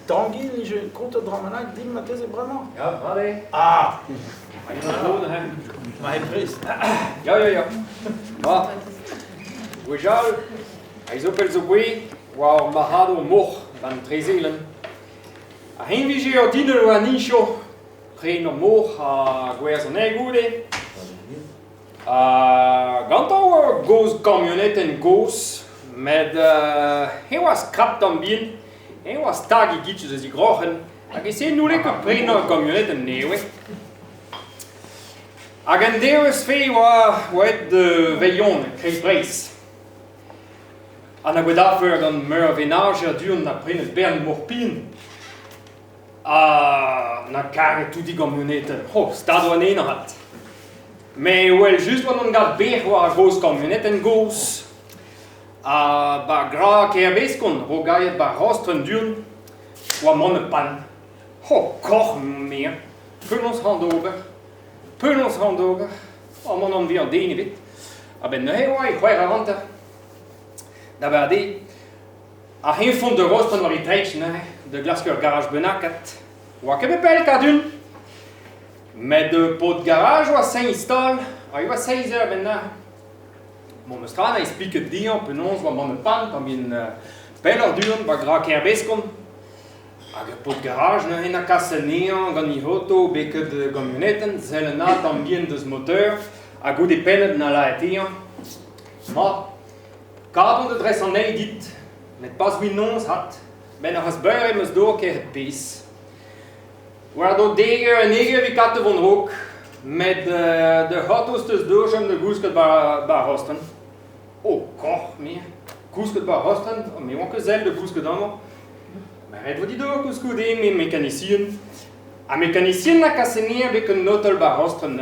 Tangi, je compte dramanak, dis ma thèse vraiment. Ja, allee. Ah! Maar je moet gewoon, hè. Maar hij prijst. Ja. Maar, Wejal, hij is ook wel zo goed, waar marc'hadour moc'h van Trezelan. Hij wie je ordine ou anisho, preno moc'h a gwerzh an egoude. Gant goes camionette en goes, met hij was krap dan bien. Hij was Tangi Gicquel dus die grochen. Ik zei nu lekker preno een camionette en neeuwe. En daar is veel wat de veillon kreeg prijs. En dan daarvoor dan meer venage duren naar preno bern morpien. Dan krijg je die camionette. Oh, staat er een had. Maar wel juist wat dan gaat beer waar goes camionette en goes. Ba gra kerbes kon, hoe ga je het bij rostren duren? Waar mannen pan. Oh, koch meer. Punnels hand over. Oh, man dan weer dene wit. Ben nee hoor, ik ga rante. Dat was die. Hij vond de rostren waar hij treitje, de glaskeur garage benaket. Wat heb je bij elkaar doen? Met de pot garage was zijn install. Hij was 6 uur bijna. Mon strana explique die op een ons wat mannen pan, dan bien peller duren, wat graag kerbes kon. De pot garage, in de kasse neon, gan die auto, beke de camionetten, zellen na dan bien dus moteur, a goed de pennen naar la etien. Maar, kaart de Trezelan dit, met pas wie nons had, ben als buier immers doorkeer het pees. Waardoor deger en neger wie katten van rook, met de auto's dus door om de goesket bij rosten. Oh, koch meer. Goesket bij rosten, maar ook dezelfde goesket allemaal. Maar het wordt die door goesket heen met mechanicien. En mechanicien na kasseneer beken notel bij rosten.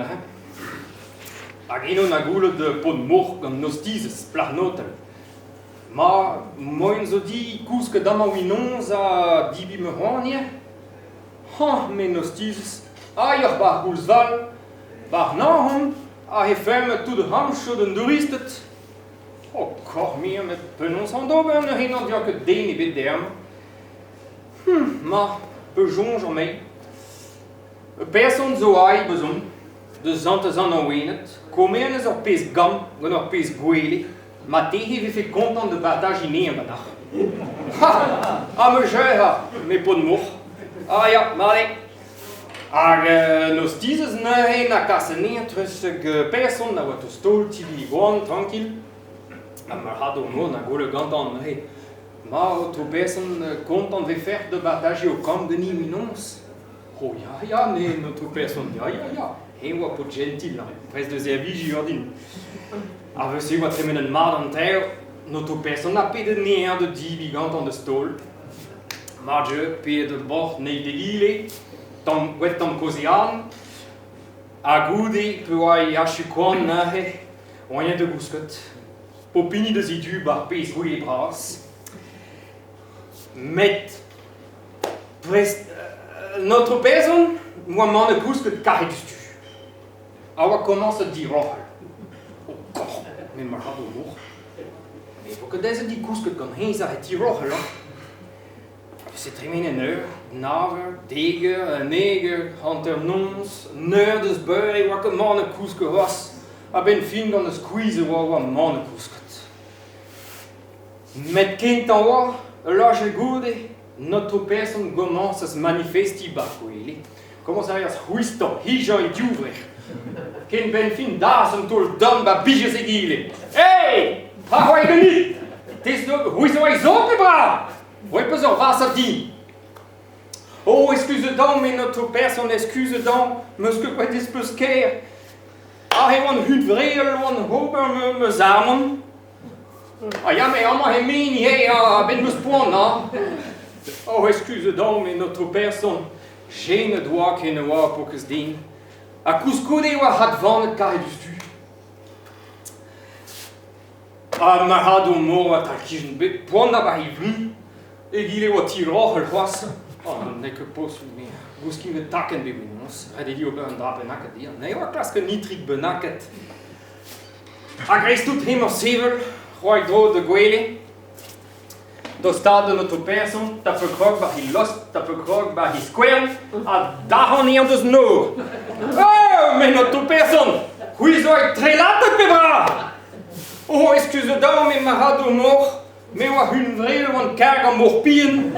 Agino na goele de pot moc'h en nostizes, plag notel. Maar moin zo die goesket allemaal wie non za die bij me hoorn hier. Met nostizes. Ja, bij goelsval. Waar nou hij ferme toe de hamschoenen doorist het. Oh, koch meer met punnels hand over en heen had ik het dene bij derm. Maar, bejonge mij. Een persoon zo hij bezon, de zante zan nou weet het. Kom er eens op pees gam, en op pees guele. Maar tegen wie veel content de partage neer vandaag. Ha, me jure, met pot moc'h. Ja, maar ik. Nos dieses ne na kasseneer trustig person na wat stol TV gewoon tranquil. Maar marc'hadour na gole gant an ne. Maar to person content de faire de partage au camp de ni minons. Oh ja, nee, notre person ja. Hij was pot gentil, pres de service jordin. We zien wat we met een maat aan het notre person na pe de neer de die gant aan de stol. Maar je pe de bord ne de gile. Dan werd dan kozian, a goede, puai achukon nahe, onje de goesket, popini de zidu bar pees goeie bras, met notre person, moi man de goesket carré du stu. Awa commence die rochel. Oh koch, met marc'hadour moc'h. Mais pour que deze die goesket kan heen zeggen die rochel, c'est très bien een naver, deger, neger, hanternons, nerdes buien, wat een mannenkoeske was. Ik ben fin dan de squeeze waar wat mannenkoesket. Met kind dan wat, lage goede, notre person commence à se manifester bakoeli. Comment ça als huisto, hijo en juver. Kind ben fin daar zijn tol dan bij bijes egile. Hey, ga je niet? Het is de huisto is zo te braaf. Oui, pas en face dit. Oh, excuse donc, mais notre personne, excuse donc, monsieur quoi dis peu scare. Hij want hun vreel, want hober me samen. Ja, maar allemaal hij meen, hij ben me spoon, Oh, excuse donc, mais notre personne, geen doigt geen waar pour que se ding. A couscoude wa had van het carré du stu. Marc'hadour moc'h wat alkischen, poanda ba hivn. Ik hier wat hier rochel was. Dan denk ik pas meer. Misschien met takken bij ons. Hij die op een drap benaket hier. Nee, wat klaske niet riek benaket. Agrees doet hem of zever. Gooi door de guele. do staden o to person, dat verkrog bij hij lost, dat verkrog bij hij square, a daar niet dus noor. Oh, mais no to person, hoe zou ik Trezelan bebra? Oh, excuse dan, mais marc'hadour moc'h, mais wa hun vrede van kerk aan morpien.